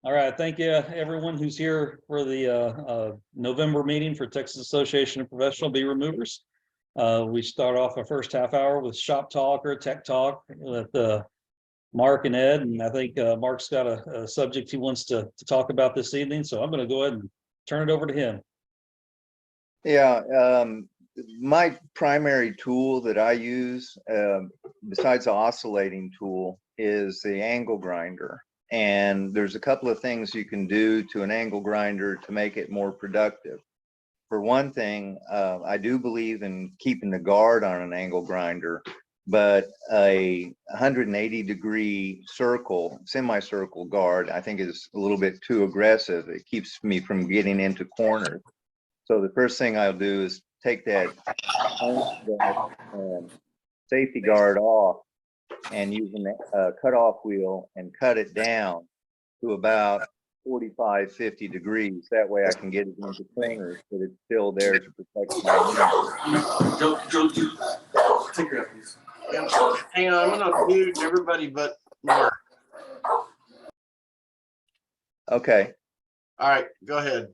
All right, thank you, everyone who's here for the November meeting for Texas Association of Professional Bee Removers. We start off our first half hour with shop talk or tech talk with Mark and Ed, and I think Mark's got a subject he wants to talk about this evening, so I'm going to go ahead and turn it over to him. Yeah, my primary tool that I use, besides the oscillating tool, is the angle grinder. And there's a couple of things you can do to an angle grinder to make it more productive. For one thing, I do believe in keeping the guard on an angle grinder, but a 180-degree circle, semicircle guard, I think is a little bit too aggressive. It keeps me from getting into corners. So the first thing I'll do is take that safety guard off and using a cutoff wheel and cut it down to about 45, 50 degrees. That way I can get it into corners, but it's still there to protect my Joe, take your please. Hang on, I'm gonna mute everybody but Mark. Okay. All right, go ahead.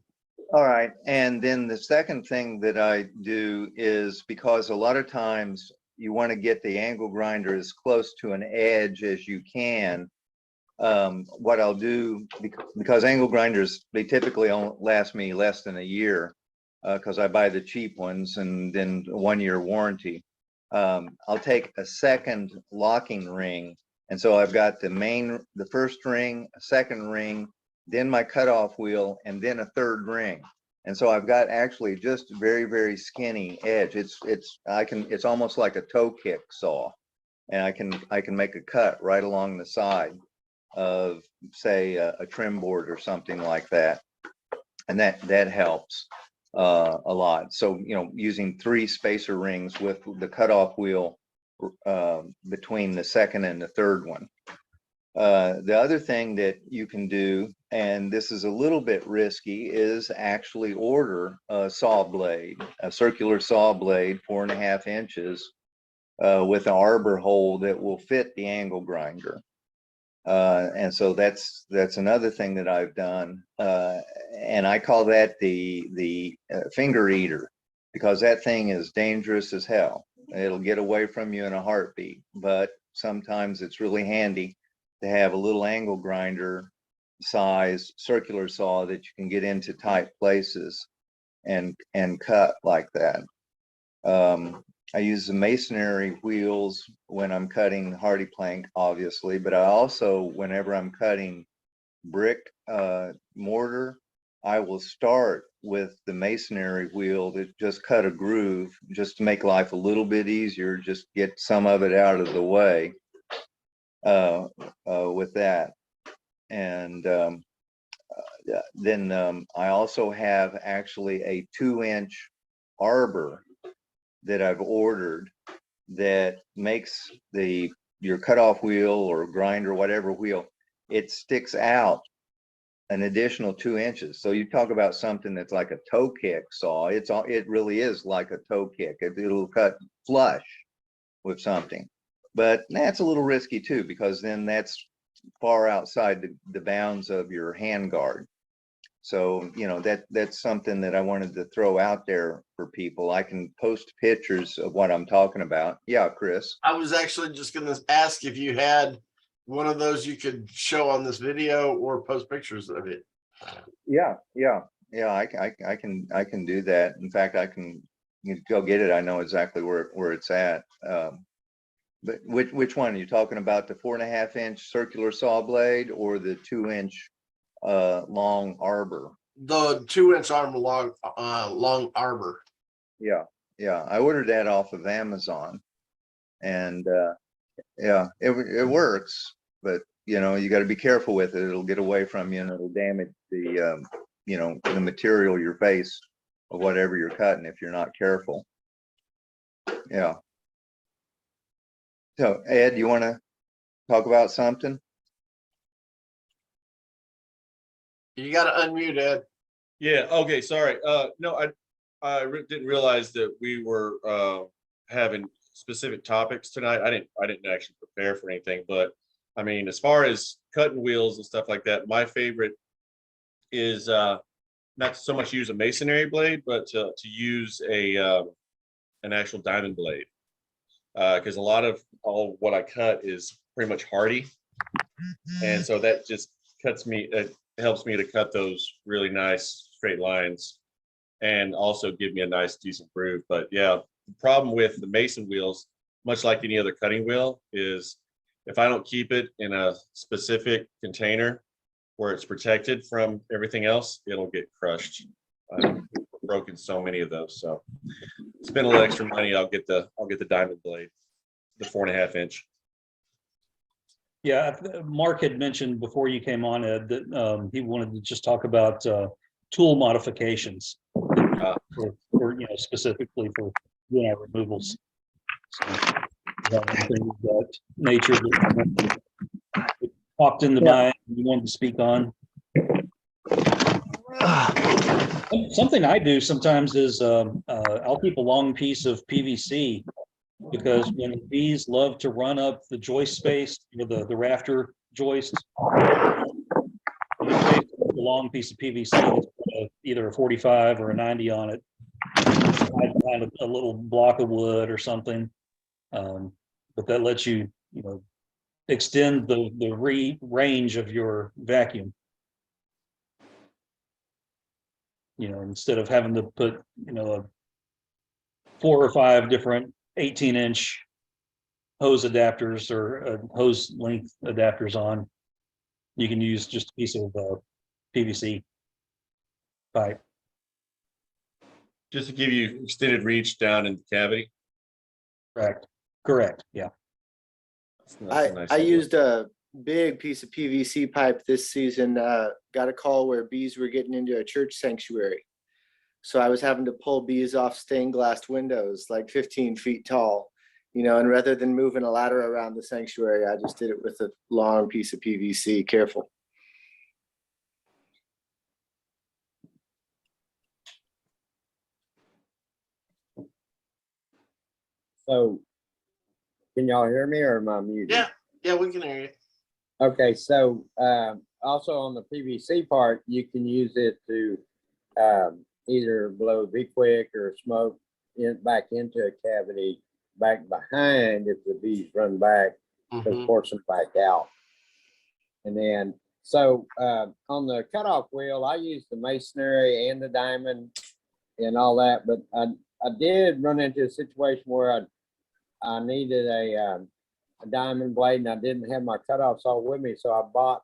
All right, and then the second thing that I do is, because a lot of times you want to get the angle grinder as close to an edge as you can, what I'll do, because angle grinders, they typically don't last me less than a year, because I buy the cheap ones and then a 1-year warranty. I'll take a second locking ring, and so I've got the first ring, a second ring, then my cutoff wheel, and then a third ring. And so I've got actually just very, very skinny edge. It's almost like a toe kick saw, and I can make a cut right along the side of, say, a trim board or something like that, and that helps a lot. So, you know, using 3 spacer rings with the cutoff wheel between the second and the third one. The other thing that you can do, and this is a little bit risky, is actually order a saw blade, a circular saw blade, 4.5 inches, with an arbor hole that will fit the angle grinder. And so that's another thing that I've done, and I call that the finger eater, because that thing is dangerous as hell. It'll get away from you in a heartbeat, but sometimes it's really handy to have a little angle grinder size circular saw that you can get into tight places and cut like that. I use the masonry wheels when I'm cutting hardy plank, obviously, but I also, whenever I'm cutting brick mortar, I will start with the masonry wheel to just cut a groove, just to make life a little bit easier, just get some of it out of the way with that. And then I also have actually a 2-inch arbor that I've ordered that makes your cutoff wheel or grinder, whatever wheel, it sticks out an additional 2 inches. So you talk about something that's like a toe kick saw. It really is like a toe kick. It'll cut flush with something, but that's a little risky too, because then that's far outside the bounds of your hand guard. So, you know, that's something that I wanted to throw out there for people. I can post pictures of what I'm talking about. Yeah, Chris. I was actually just going to ask if you had one of those you could show on this video or post pictures of it. Yeah. I can do that. In fact, I can go get it. I know exactly where it's at. But which one are you talking about? The 4.5 inch circular saw blade or the 2-inch long arbor? The 2-inch arm long arbor. Yeah. I ordered that off of Amazon, and yeah, it works, but you know, you got to be careful with it. It'll get away from you and it'll damage the you know, the material, your face, of whatever you're cutting if you're not careful. Yeah. So Ed, you want to talk about something? You got to unmute, Ed. Yeah. Okay. Sorry. No, I didn't realize that we were having specific topics tonight. I didn't actually prepare for anything, but I mean, as far as cutting wheels and stuff like that, my favorite is not so much use a masonry blade, but to use an actual diamond blade. Because a lot of all what I cut is pretty much hardy. And so that just it helps me to cut those really nice straight lines and also give me a nice decent groove. But yeah, the problem with the mason wheels, much like any other cutting wheel, is if I don't keep it in a specific container where it's protected from everything else, it'll get crushed. I've broken so many of those. So spend a little extra money, I'll get the diamond blade, the 4.5 inch. Yeah, Mark had mentioned before you came on, Ed, that he wanted to just talk about tool modifications for specifically for removals. So, anything of that nature that popped into mind you wanted to speak on? Something I do sometimes is I'll keep a long piece of PVC, because when the bees love to run up the joist space, the rafter joist, a long piece of PVC, either a 45 or a 90 on it, hide behind a little block of wood or something. But that lets you, extend the range of your vacuum. Instead of having to put, 4 or 5 different 18-inch hose adapters or hose length adapters on, you can use just a piece of PVC pipe. Just to give you extended reach down in the cavity. Correct. Yeah. That's a nice I idea. used a big piece of PVC pipe this season. Got a call where bees were getting into a church sanctuary. So I was having to pull bees off stained glass windows like 15 feet tall, and rather than moving a ladder around the sanctuary, I just did it with a long piece of PVC. Careful. So can y'all hear me or am I muted? Yeah, we can hear you. Okay, so also on the PVC part, you can use it to either blow V-Quick or smoke back into a cavity back behind if the bees run back, to force them back out. And then, so on the cutoff wheel, I use the masonry and the diamond and all that, but I did run into a situation where I needed a diamond blade and I didn't have my cutoff saw with me, so I bought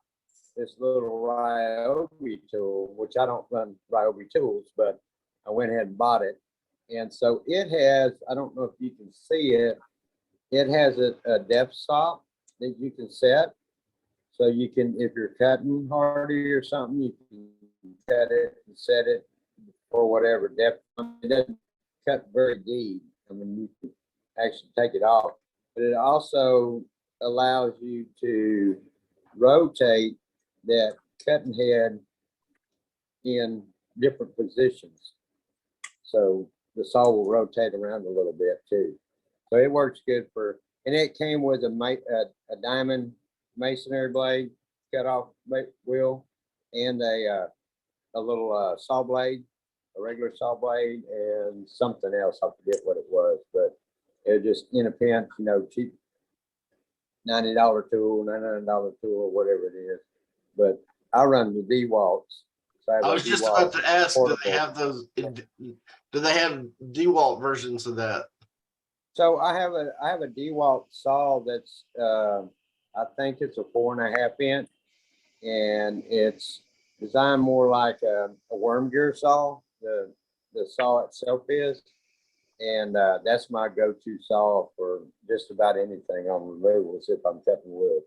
this little Ryobi tool, which I don't run Ryobi tools, but I went ahead and bought it. And so it has, I don't know if you can see it, it has a depth stop that you can set. So you can, if you're cutting hardy or something, you can cut it and set it for whatever depth. It doesn't cut very deep. I mean, you can actually take it off, but it also allows you to rotate that cutting head in different positions. So the saw will rotate around a little bit too. So it works good for, and it came with a diamond masonry blade, cut off wheel, and a little saw blade, a regular saw blade, and something else. I forget what it was, but it just in a pinch, cheap $90 tool, $99 tool, whatever it is. But I run the DeWalt's. So I was just about to ask, do they have those? Do they have DeWalt versions of that? So I have a DeWalt saw that's I think it's a 4.5 inch, and it's designed more like a worm gear saw. The saw itself is, and that's my go-to saw for just about anything on removals if I'm cutting wood.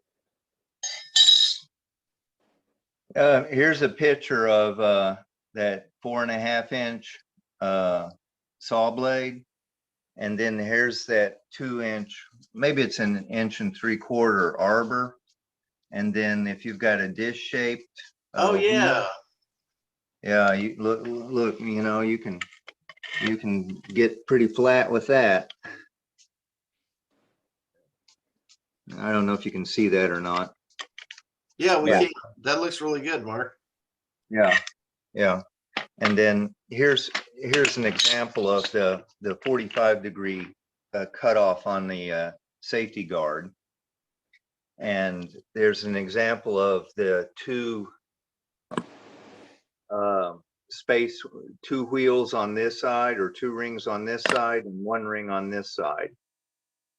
Here's a picture of that 4.5 inch saw blade. And then here's that 2 inch, maybe it's an 1.75 inch arbor. And then if you've got a dish shaped. Oh yeah. Yeah, you look, you can get pretty flat with that. I don't know if you can see that or not. Yeah, we Yeah. can. That looks really good, Mark. Yeah, yeah. And then here's an example of the 45-degree cutoff on the safety guard. And there's an example of the two wheels on this side, or two rings on this side and one ring on this side.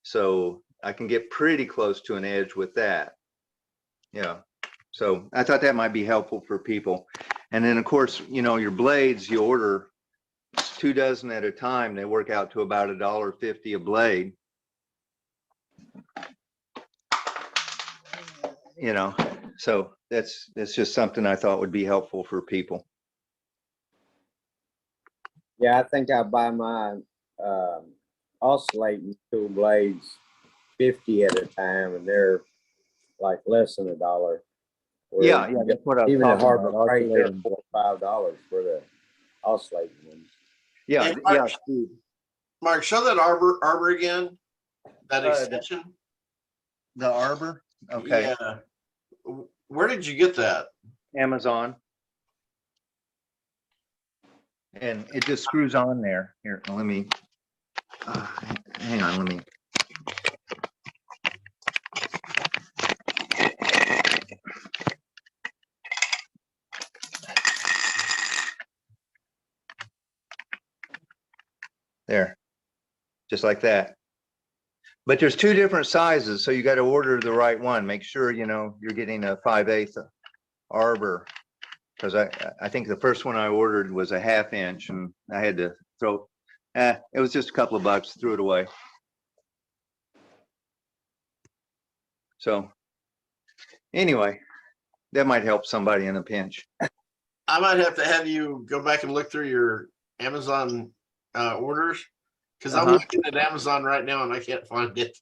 So I can get pretty close to an edge with that. Yeah. So I thought that might be helpful for people. And then, of course, you know, your blades, you order 2 dozen at a time. They work out to about $1.50 a blade. You know, so that's just something I thought would be helpful for people. Yeah, I think I buy my oscillating tool blades 50 at a time, and they're like less than $1. Yeah, that's what I was Even at talking Harbor about. Freight, they're Oscillating. $4 or $5 for the oscillating ones. Yeah, Hey, yeah. Mark, Mark, show that arbor again. That Uh, extension. The Arbor. Okay. Yeah. Where did you get that? Amazon. And it just screws on there. Here, let me, hang on, let me. There, just like that. But there's 2 different sizes, so you got to order the right one. Make sure, you know, you're getting a 5/8 Arbor. Because I think the first one I ordered was a 1/2 inch, and I had to throw, it was just a couple of bucks, threw it away. So anyway, that might help somebody in a pinch. I might have you go back and look through your Amazon orders, because I'm Uh-huh. looking at Amazon right now and I can't find it.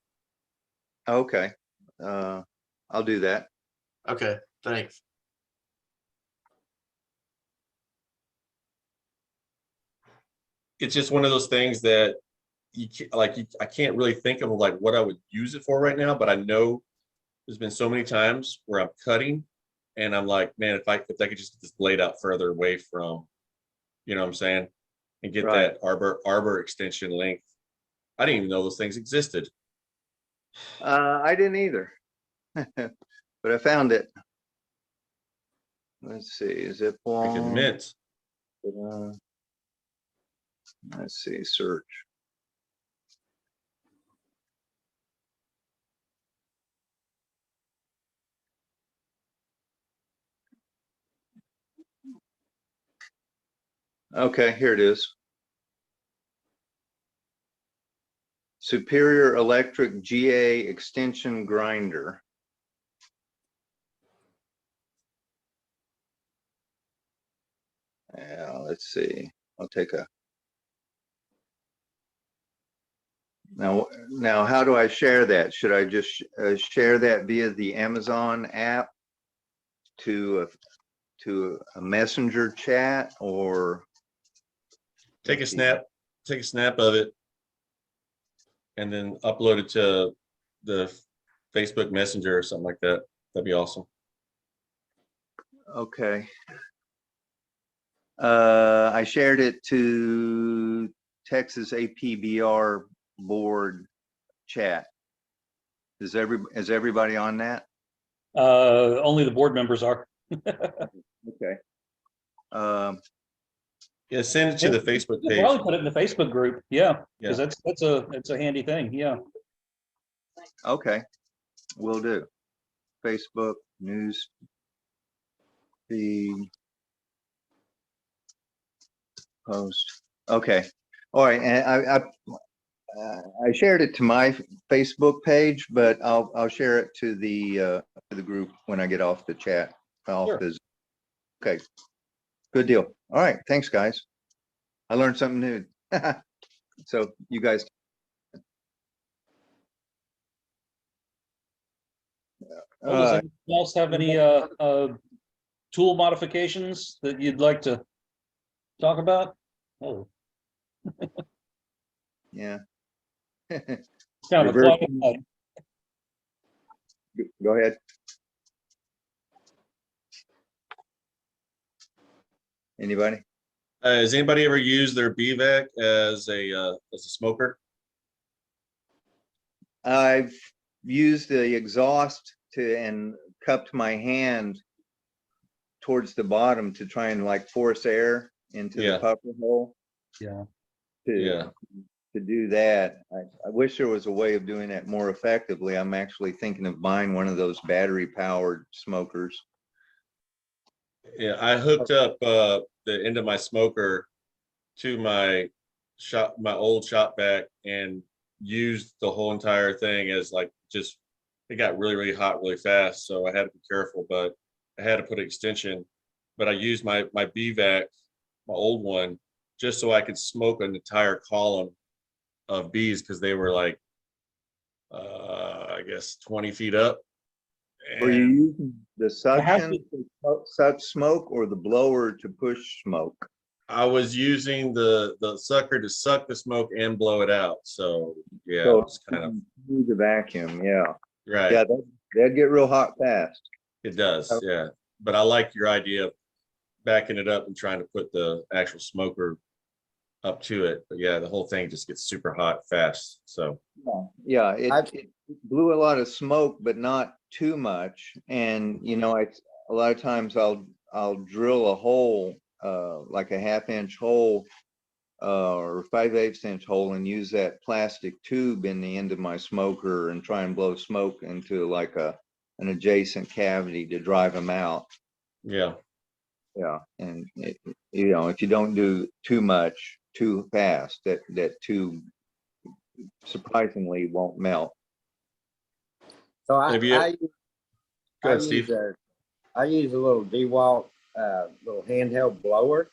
Okay, I'll do that. Okay, thanks. It's just one of those things that I can't really think of like what I would use it for right now, but I know there's been so many times where I'm cutting and I'm like, man, if I could just get this blade out further away from, you know what I'm saying? And get Right. that arbor extension length. I didn't even know those things existed. I didn't either, but I found it. Let's see, is it Freaking long? mint. Let's see, search. Okay, here it is. Superior Electric GA Extension Grinder. Let's see. I'll take a. Now, how do I share that? Should I just share that via the Amazon app to a messenger chat, or Take a snap of it and then upload it to the Facebook Messenger or something like that. That'd be awesome. Okay. I shared it to Texas APBR board chat. Is everybody on that? Only the board members are. Okay. Yeah, send it to the Facebook You page. probably put it in the Facebook group. Yeah, Yeah. because that's a handy thing. Yeah. Okay, will do. Facebook news feed post. Okay, all right. And I shared it to my Facebook page, but I'll share it to the group when I get off the chat. Sure. Okay, good deal. All right, thanks, guys. I learned something new. So you guys. Well, does anyone else have any tool modifications that you'd like to talk about? Oh, Yeah. kind of a Reverse- quiet night. Go ahead. Anybody? Has anybody ever used their BVAC as a smoker? I've used the exhaust and cupped my hand towards the bottom to try and like force air into Yeah. the puffer hole Yeah. Yeah. to do that. I wish there was a way of doing that more effectively. I'm actually thinking of buying one of those battery powered smokers. Yeah, I hooked up the end of my smoker to my old shop vac and used the whole entire thing as like just it got really, really hot really fast. So I had to be careful, but I had to put an extension. But I used my BVAC, my old one, just so I could smoke an entire column of bees because they were like I guess 20 feet up. Were you And using the suction to suck smoke or the blower to push smoke? I was using the sucker to suck the smoke and blow it out. So yeah, So it was kind of use the vacuum, yeah. right. Yeah, that'd get real hot fast. It does, Okay. yeah. But I like your idea of backing it up and trying to put the actual smoker up to it. But yeah, the whole thing just gets super hot fast. So Yeah, I've- it blew a lot of smoke, but not too much. And you know, a lot of times I'll drill a hole, like a 1/2 inch hole, or 5/8 inch hole, and use that plastic tube in the end of my smoker and try and blow smoke into like an adjacent cavity to drive them out. yeah. Yeah, and you know, if you don't do too much too fast, that tube surprisingly won't melt. So Have you- Go ahead, Steve. I use a little DeWalt, little handheld blower.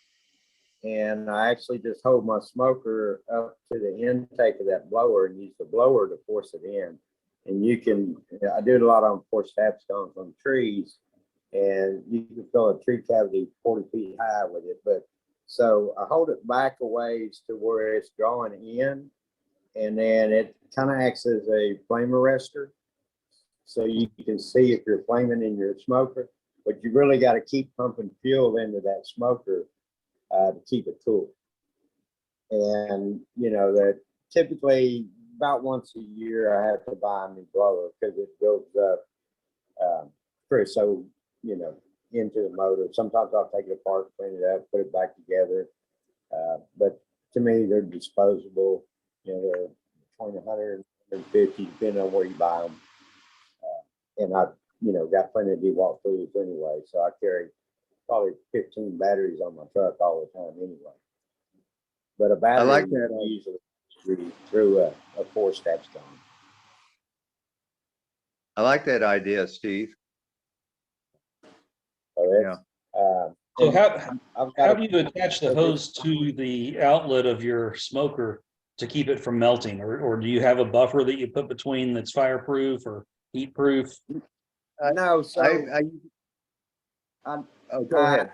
And I actually just hold my smoker up to the intake of that blower and use the blower to force it in. And I do it a lot on forced tapstones on trees. And you can fill a tree cavity 40 feet high with it. But so I hold it back a ways to where it's drawing in. And then it kind of acts as a flame arrestor. So you can see if you're flaming in your smoker, but you really got to keep pumping fuel into that smoker to keep it cool. And you know that typically about once a year I have to buy a new blower because it builds up so into the motor. Sometimes I'll take it apart, clean it up, put it back together. But to me, they're disposable. You know, they're between 100 and 150, depending on where you buy them. And I, got plenty of DeWalt tools anyway, so I carry probably 15 batteries on my truck all the time anyway. But a battery like that. usually through a forced tapstone. I like that idea, Steve. So Yeah. So and how I've got do you attach the hose to the outlet of your smoker to keep it from melting? Or do you have a buffer that you put between that's fireproof or heat proof? no, so Go ahead.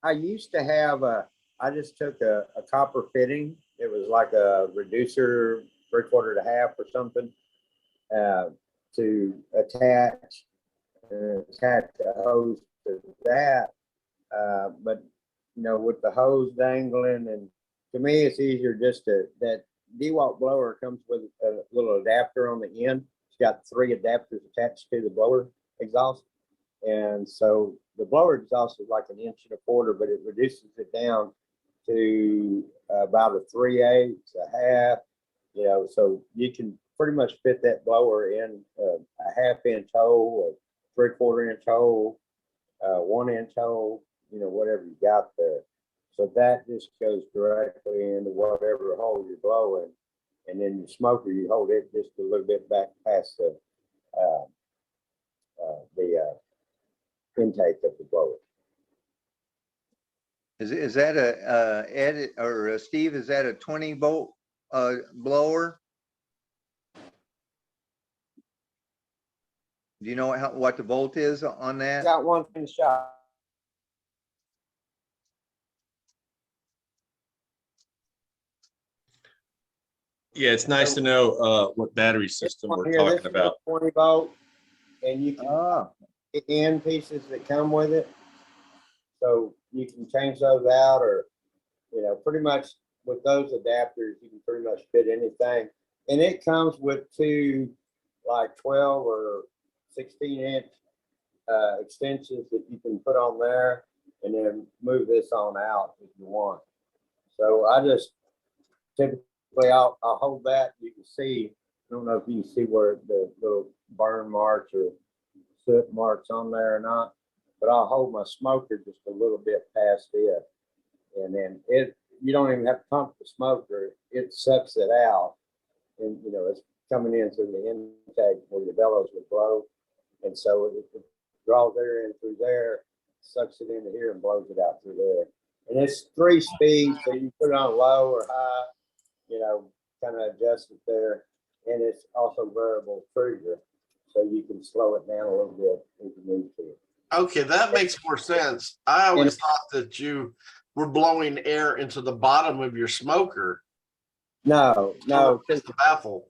I used to have I just took a copper fitting. It was like a reducer, 3/4 to half or something, to attach a hose to that. But with the hose dangling, and to me, it's easier just that DeWalt blower comes with a little adapter on the end. It's got 3 adapters attached to the blower exhaust. And so the blower exhaust is like 1 1/4 inch, but it reduces it down to about a 3/8, a half, so you can pretty much fit that blower in a 1/2 inch hole, a 3/4 inch hole, 1 inch hole, whatever you got there. So that just goes directly into whatever hole you're blowing. And then your smoker, you hold it just a little bit back past the intake of the blower. Is that a Ed or Steve? Is that a 20-volt blower? Do you know what the volt is on that? Got one in the shop. Yeah, it's nice to know what battery system we're talking about. 20 volt. and you can Oh, end pieces that come with it. So you can change those out, or, you know, pretty much with those adapters, you can pretty much fit anything. And it comes with two like 12 or 16-inch extensions that you can put on there and then move this on out if you want. So I just typically I'll hold that. You can see, I don't know if you can see where the little burn marks or soot marks on there or not, but I'll hold my smoker just a little bit past it. And then you don't even have to pump the smoker, it sucks it out. And, you know, it's coming in through the intake where the bellows would blow. And so it draws air in through there, sucks it into here and blows it out through there. And it's 3 speeds, so you can put it on low or high, you know, kind of adjust it there. And it's also variable trigger, so you can slow it down a little bit if you need to. Okay, that makes more sense. I always thought that you were blowing air into the bottom of your smoker. No, It's the baffle.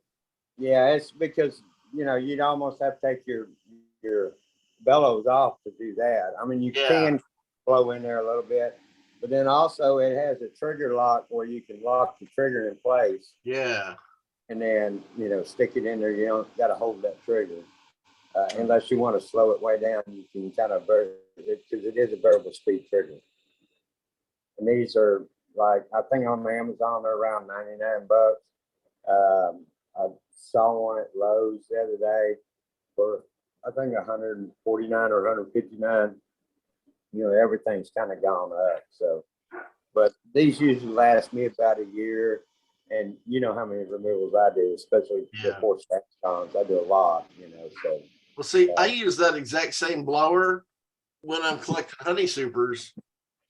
yeah, it's because, you know, you'd almost have to take your bellows off to do that. I mean, you Yeah. can blow in there a little bit, but then also it has a trigger lock where you can lock the trigger in place Yeah. and then, you know, stick it in there. You don't got to hold that trigger. Unless you want to slow it way down, you can kind of because it is a variable speed trigger. And these are like, I think on Amazon, they're around 99 bucks. I saw one at Lowe's the other day for, I think 149 or 159. You know, everything's kind of gone up. So, but these usually last me about a year. And you know how many removals I do, especially Yeah. before cons. I do a lot, you know, so. Well, see, I use that exact same blower when I'm collecting honey supers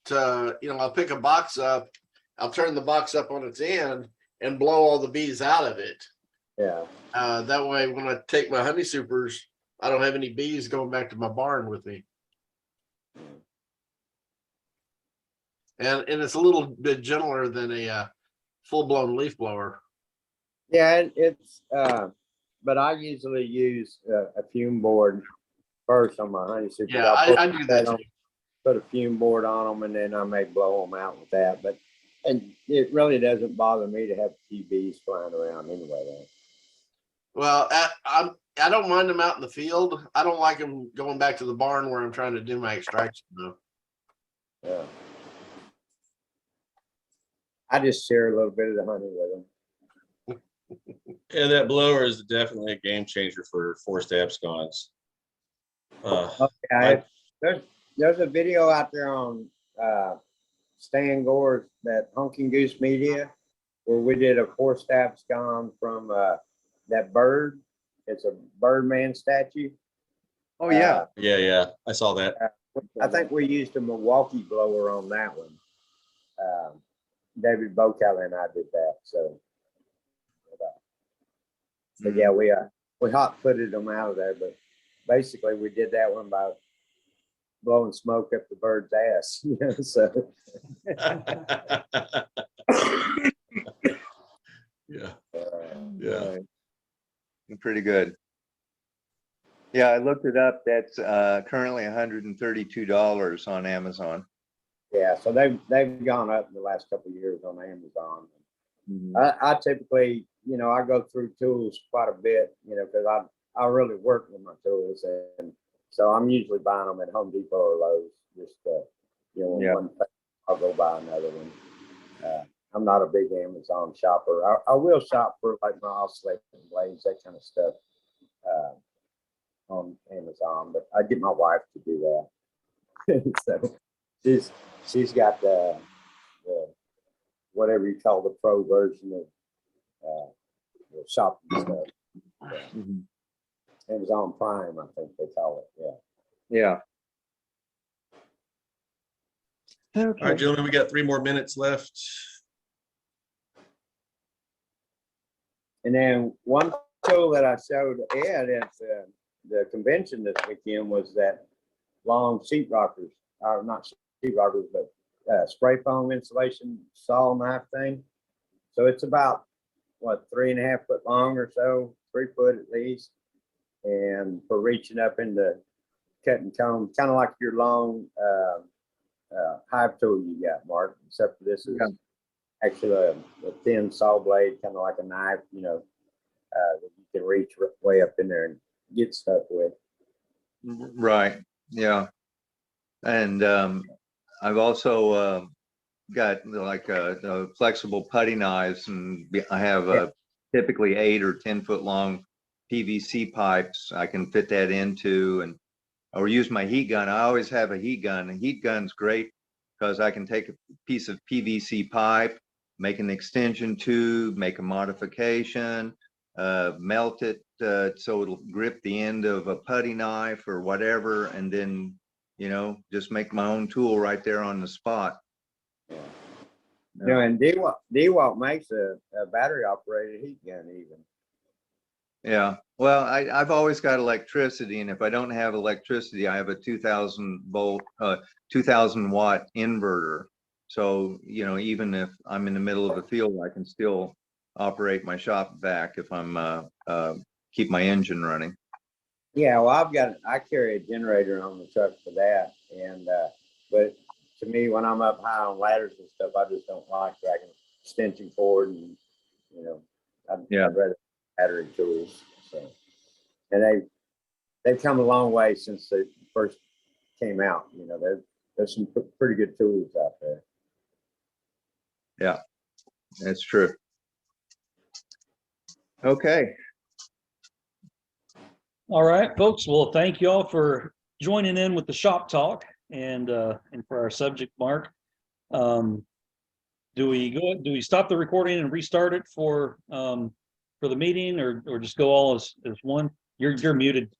to, you know, I'll pick a box up, I'll turn the box up on its end and blow all the bees out of it. Yeah. That way, when I take my honey supers, I don't have any bees going back to my barn with me. And it's a little bit gentler than a full-blown leaf blower. Yeah, it's, but I usually use a fume board first on my honey supers. Yeah, I'll I do that on- too. Put a fume board on them and then I may blow them out with that, but, and it really doesn't bother me to have a few bees flying around anyway, though. Well, I don't mind them out in the field. I don't like them going back to the barn where I'm trying to do my extraction though. Yeah. I just share a little bit of the honey with them. Yeah, that blower is definitely a game changer for forced abscons. Yeah, there's a video out there on Stan Gore's that Honking Goose Media where we did a forced abscon from that bird. It's a Birdman statue. oh, yeah. Yeah, I saw that. I think we used a Milwaukee blower on that one. David Bocala and I did that. So, but yeah, we hot footed them out of there. But basically, we did that one by blowing smoke up the bird's ass. You know, so Yeah. yeah. Pretty good. Yeah, I looked it up. That's currently $132 on Amazon. Yeah, so they've gone up in the last couple of years on Amazon. Mhm. I typically, you know, I go through tools quite a bit, you know, because I really work with my tools, and so I'm usually buying them at Home Depot or Lowe's. Just you know, Yeah. one thing, I'll go buy another one. I'm not a big Amazon shopper. I will shop for like my oscillating blades, that kind of stuff, on Amazon, but I get my wife to do that. So she's got the whatever you call the pro version of the shopping stuff. Mhm. Amazon Prime, I think they call it. Yeah. Yeah. All right, gentlemen, we got 3 more minutes left. And then one tool that I showed Ed at the convention this weekend was that long sheetrockers, or not sheetrockers, but spray foam insulation saw knife thing. So it's about what, 3.5 foot long or so, 3 foot at least. and for reaching up into cutting cones, kind of like your long hive tool you got, Mark, except for this is Yeah. actually a thin saw blade, kind of like a knife, that you can reach way up in there and get stuff with. Right, yeah. And I've also got like flexible putty knives, and I have typically 8 or 10-foot long PVC pipes I can fit that into, and or use my heat gun. I always have a heat gun. A heat gun's great because I can take a piece of PVC pipe, make an extension tube, make a modification, melt it so it'll grip the end of a putty knife or whatever, and then, just make my own tool right there on the spot. And DeWalt makes a battery operated heat gun even. Yeah, well, I've always got electricity, and if I don't have electricity, I have a 2000-volt, 2000-watt inverter. So, even if I'm in the middle of a field, I can still operate my shop vac if I'm keep my engine running. Yeah, well, I carry a generator on the truck for that, and but to me, when I'm up high on ladders and stuff, I just don't like dragging extension cord, and I'd rather battery tools. So, and they've come a long way since they first came out. There's some pretty good tools out there. Yeah, that's true. Okay. All right, folks. Well, thank you all for joining in with the shop talk and for our subject, Mark. Do we stop the recording and restart it for the meeting, or just go all as one? You're muted.